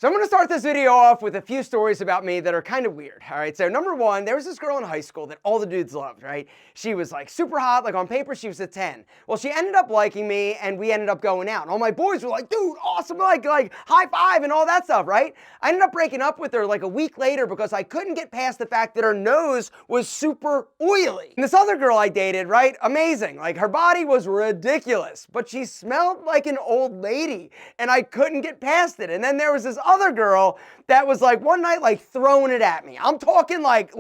So I'm going to start this video off with a few stories about me that are kind of weird. All right, so number one, there was this girl in high school that all the dudes loved, right? She was like super hot, like on paper she was a 10. Well, she ended up liking me and we ended up going out. And all my boys were like, dude, awesome, like high five and all that stuff, right? I ended up breaking up with her like a week later because I couldn't get past the fact that her nose was super oily. And this other girl I dated, right? Amazing. Like her body was ridiculous, but she smelled like an old lady and I couldn't get past it. And then there was this other girl that was like one night like throwing it at me. I'm talking like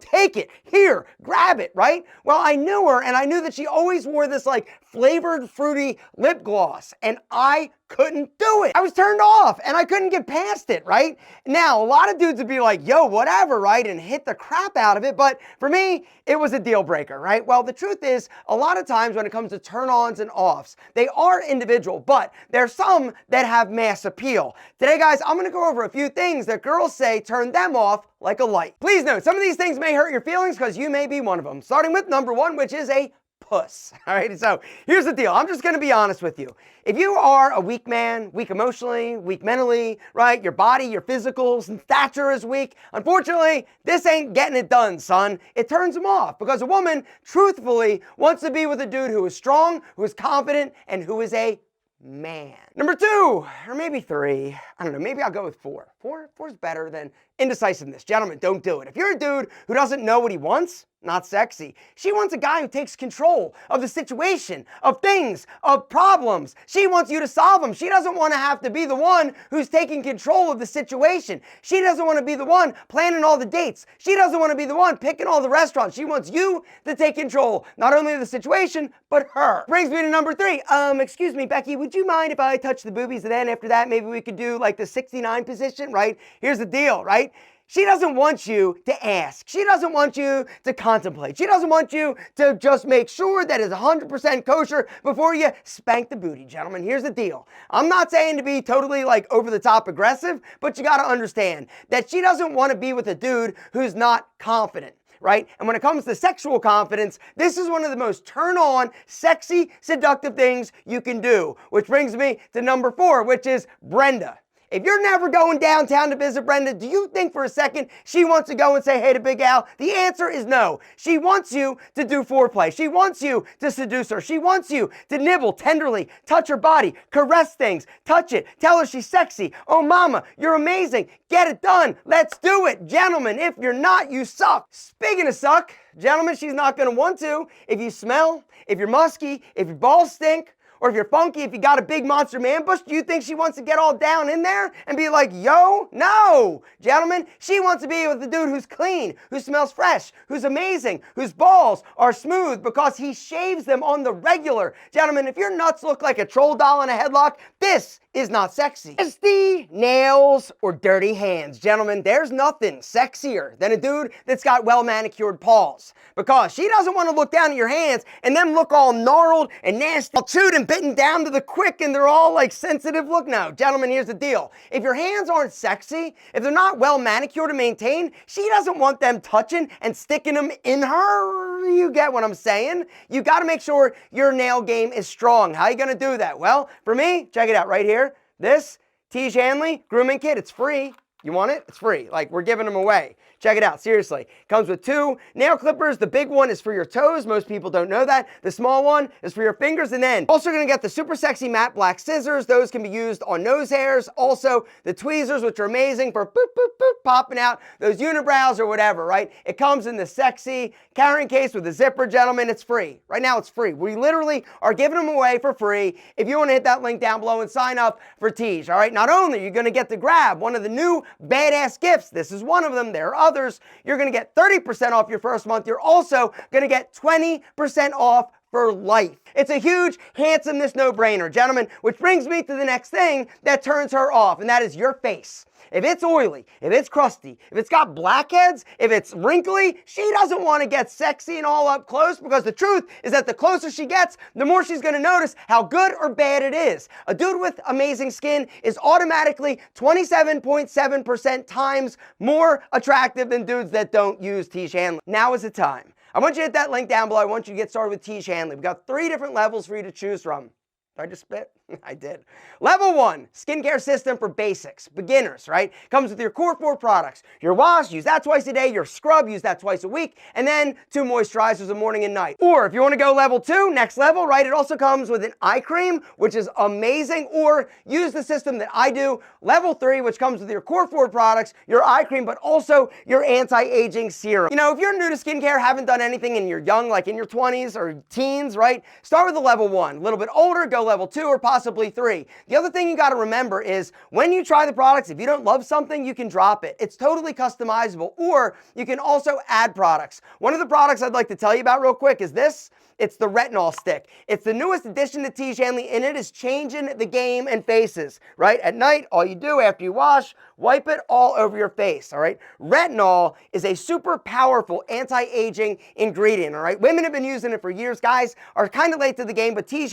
take it, here, grab it, right? Well, I knew her and I knew that she always wore this like flavored fruity lip gloss and I couldn't do it. I was turned off and I couldn't get past it, right? Now, a lot of dudes would be like, yo, whatever, right? And hit the crap out of it. But for me, it was a deal breaker, right? Well, the truth is, a lot of times when it comes to turn-ons and offs, they are individual, but there's some that have mass appeal. Today, guys, I'm gonna go over a few things that girls say turn them off like a light. Please note, some of these things may hurt your feelings because you may be one of them. Starting with number one, which is a puss. All right, so here's the deal. I'm just going to be honest with you. If you are a weak man, weak emotionally, weak mentally, right? Your body, your physical stature is weak. Unfortunately, this ain't getting it done, son. It turns them off because a woman, truthfully, wants to be with a dude who is strong, who is confident, and who is a man. Number two, or maybe three, I don't know, maybe I'll go with four. Four's better than indecisiveness. Gentlemen, don't do it. If you're a dude who doesn't know what he wants, not sexy. She wants a guy who takes control of the situation, of things, of problems. She wants you to solve them. She doesn't want to have to be the one who's taking control of the situation. She doesn't want to be the one planning all the dates. She doesn't want to be the one picking all the restaurants. She wants you to take control, not only of the situation, but her. Brings me to number three. Excuse me, Becky, would you mind if I touch the boobies and then after that maybe we could do like the 69 position, right? Here's the deal, right? She doesn't want you to ask. She doesn't want you to contemplate. She doesn't want you to just make sure that it's 100% kosher before you spank the booty, gentlemen. Here's the deal. I'm not saying to be totally like over the top aggressive, but you got to understand that she doesn't want to be with a dude who's not confident. Right? And when it comes to sexual confidence, this is one of the most turn-on, sexy, seductive things you can do. Which brings me to number four, which is Brenda. If you're never going downtown to visit Brenda, do you think for a second she wants to go and say hey to Big Al? The answer is no. She wants you to do foreplay. She wants you to seduce her. She wants you to nibble tenderly, touch her body, caress things, touch it, tell her she's sexy. Oh mama, you're amazing. Get it done. Let's do it. Gentlemen, if you're not, you suck. Speaking of suck, gentlemen, she's not going to want to. If you smell, if you're musky, if your balls stink, or if you're funky, if you got a big monster man bush, do you think she wants to get all down in there and be like, yo? No. Gentlemen, she wants to be with a dude who's clean, who smells fresh, who's amazing, whose balls are smooth because he shaves them on the regular. Gentlemen, if your nuts look like a troll doll in a headlock, this is not sexy. Nasty nails or dirty hands. Gentlemen, there's nothing sexier than a dude that's got well-manicured paws because she doesn't want to look down at your hands and them look all gnarled and nasty, all chewed and bitten down to the quick and they're all like sensitive. Look now, gentlemen, here's the deal. If your hands aren't sexy, if they're not well-manicured and maintained, she doesn't want them touching and sticking them in her. You get what I'm saying? You got to make sure your nail game is strong. How are you going to do that? Well, for me, check it out right here. This Tiege Hanley grooming kit, it's free. You want it? It's free. Like, we're giving them away. Check it out, seriously. Comes with 2 nail clippers. The big one is for your toes. Most people don't know that. The small one is for your fingers. And then also gonna get the super sexy matte black scissors. Those can be used on nose hairs. Also the tweezers, which are amazing for boop, boop, boop, popping out those unibrows or whatever, right? It comes in the sexy carrying case with a zipper, gentlemen. It's free. Right now it's free. We literally are giving them away for free. If you wanna hit that link down below and sign up for Tiege, all right? Not only are you gonna get to grab one of the new badass gifts, this is one of them, there are others, you're going to get 30% off your first month. You're also going to get 20% off for life. It's a huge handsomeness no-brainer, gentlemen, which brings me to the next thing that turns her off, and that is your face. If it's oily, if it's crusty, if it's got blackheads, if it's wrinkly, she doesn't want to get sexy and all up close because the truth is that the closer she gets, the more she's going to notice how good or bad it is. A dude with amazing skin is automatically 27.7% times more attractive than dudes that don't use Tiege Hanley. Now is the time. I want you to hit that link down below. I want you to get started with Tiege Hanley. We've got 3 different levels for you to choose from. Did I just spit? I did. Level 1, skincare system for basics, beginners, right? Comes with your core 4 products. Your wash, use that twice a day. Your scrub, use that twice a week. And then 2 moisturizers a morning and night. Or if you want to go level 2, next level, right? It also comes with an eye cream, which is amazing. Or use the system that I do, level 3, which comes with your core 4 products, your eye cream, but also your anti-aging serum. You know, if you're new to skincare, haven't done anything and you're young, like in your 20s or teens, right? Start with a level 1. A little bit older, go level 2 or possibly 3. The other thing you got to remember is when you try the products, if you don't love something, you can drop it. It's totally customizable, or you can also add products. One of the products I'd like to tell you about real quick is this. It's the retinol stick. It's the newest addition to T. and it is changing the game and faces, right? At night, all you do after you wash, wipe it all over your face, all right? Retinol is a super powerful anti-aging ingredient, all right? Women have been using it for years. Guys are kind of late to the game, but T.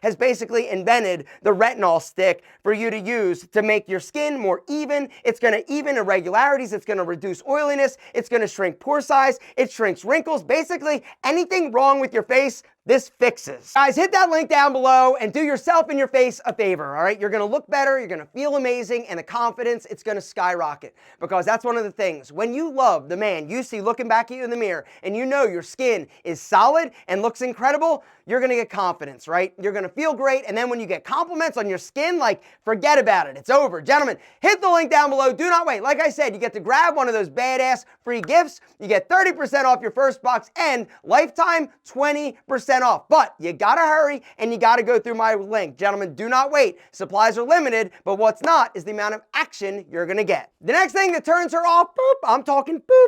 has basically invented the retinol stick for you to use to make your skin more even. It's going to even irregularities. It's going to reduce oiliness. It's going to shrink pore size. It shrinks wrinkles. Basically, anything wrong with your face, this fixes. Guys, hit that link down below and do yourself and your face a favor, all right? You're gonna look better, you're gonna feel amazing, and the confidence, it's gonna skyrocket. Because that's one of the things. When you love the man you see looking back at you in the mirror, and you know your skin is solid and looks incredible, you're gonna get confidence, right? You're gonna feel great, and then when you get compliments on your skin, like, forget about it, it's over. Gentlemen, hit the link down below, do not wait. Like I said, you get to grab one of those badass free gifts, you get 30% off your first box, and lifetime 20% off. But you gotta hurry and you gotta go through my link. Gentlemen, do not wait. Supplies are limited, but what's not is the amount of action you're gonna get. The next thing that turns her off, boop, I'm talking boop,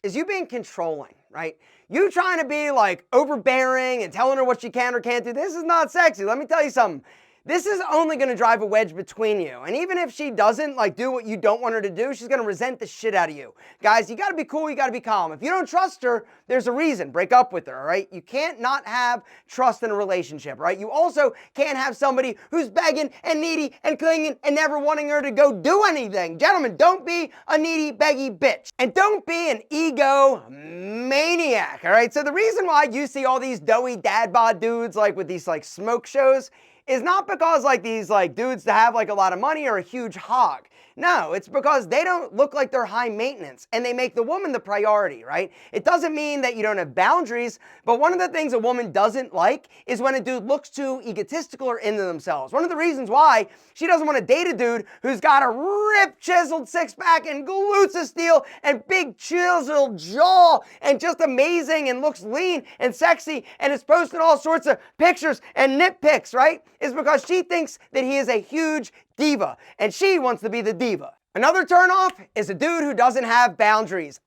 is you being controlling, right? You trying to be like overbearing and telling her what she can or can't do. This is not sexy. Let me tell you something. This is only going to drive a wedge between you. And even if she doesn't like do what you don't want her to do, she's going to resent the shit out of you. Guys, you got to be cool. You got to be calm. If you don't trust her, there's a reason. Break up with her, all right? You can't not have trust in a relationship, right? You also can't have somebody who's begging and needy and clinging and never wanting her to go do anything. Gentlemen, don't be a needy, beggy bitch. And don't be an ego maniac, all right? So the reason why you see all these doughy dad bod dudes like with these like smoke shows is not because like these like dudes that have like a lot of money are a huge hog. No, it's because they don't look like they're high maintenance and they make the woman the priority, right? It doesn't mean that you don't have boundaries, but one of the things a woman doesn't like is when a dude looks too egotistical or into themselves. One of the reasons why she doesn't want to date a dude who's got a ripped, chiseled six-pack and glutes of steel and big chiseled jaw and just amazing and looks lean and sexy and is posting all sorts of pictures and nitpicks, right? Is because she thinks that he is a huge diva, and she wants to be the diva. Another turnoff is a dude who doesn't have boundaries.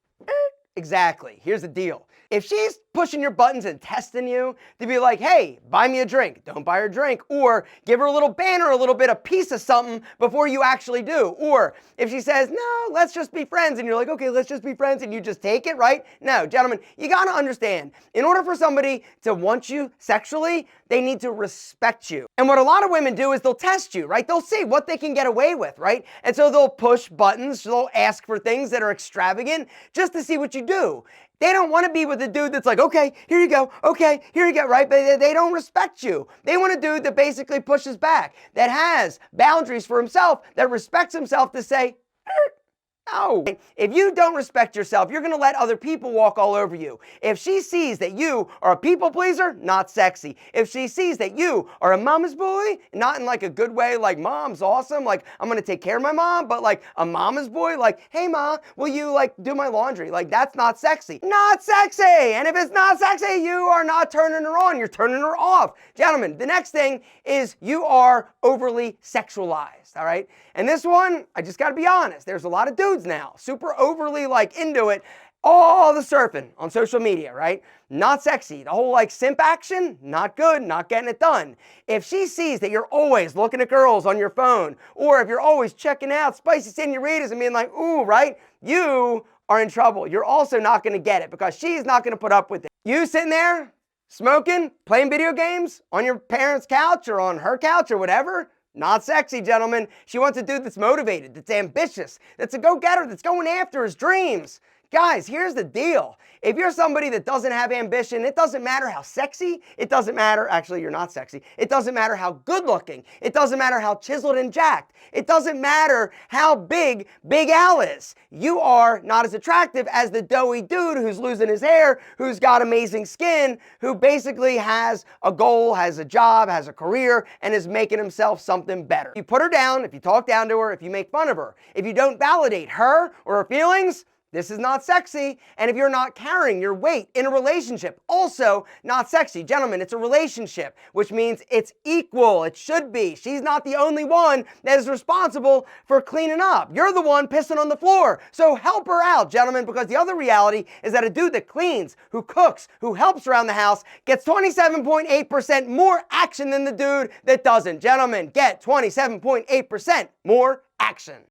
Exactly. Here's the deal. If she's pushing your buttons and testing you to be like, hey, buy me a drink, don't buy her a drink, or give her a little banner, a little bit, a piece of something before you actually do. Or if she says, no, let's just be friends, and you're like, okay, let's just be friends, and you just take it, right? No, gentlemen, you gotta understand, in order for somebody to want you sexually, they need to respect you. And what a lot of women do is they'll test you, right? They'll see what they can get away with, right? And so they'll push buttons, they'll ask for things that are extravagant just to see what you do. They don't want to be with a dude that's like, okay, here you go, okay, here you go, right? But they don't respect you. They want a dude that basically pushes back, that has boundaries for himself, that respects himself to say, no. If you don't respect yourself, you're going to let other people walk all over you. If she sees that you are a people pleaser, not sexy. If she sees that you are a mama's boy, not in like a good way, like mom's awesome, like I'm going to take care of my mom, but like a mama's boy, like, hey ma, will you like do my laundry? Like that's not sexy. Not sexy. And if it's not sexy, you are not turning her on. You're turning her off. Gentlemen, the next thing is you are overly sexualized, all right? And this one, I just got to be honest. There's a lot of dudes now, super overly like into it, all the surfing on social media, right? Not sexy. The whole like simp action, not good, not getting it done. If she sees that you're always looking at girls on your phone, or if you're always checking out spicy senoritas and being like, ooh, right? You are in trouble. You're also not going to get it because she's not going to put up with it. You sitting there smoking, playing video games on your parents' couch or on her couch or whatever, not sexy, gentlemen. She wants a dude that's motivated, that's ambitious, that's a go-getter, that's going after his dreams. Guys, here's the deal. If you're somebody that doesn't have ambition, it doesn't matter how sexy, it doesn't matter, actually you're not sexy, it doesn't matter how good looking, it doesn't matter how chiseled and jacked, it doesn't matter how big Big Al is. You are not as attractive as the doughy dude who's losing his hair, who's got amazing skin, who basically has a goal, has a job, has a career, and is making himself something better. If you put her down, if you talk down to her, if you make fun of her, if you don't validate her or her feelings, this is not sexy. And if you're not carrying your weight in a relationship, also not sexy. Gentlemen, it's a relationship, which means it's equal. It should be. She's not the only one that is responsible for cleaning up. You're the one pissing on the floor. So help her out, gentlemen, because the other reality is that a dude that cleans, who cooks, who helps around the house gets 27.8% more action than the dude that doesn't. Gentlemen, get 27.8% more action.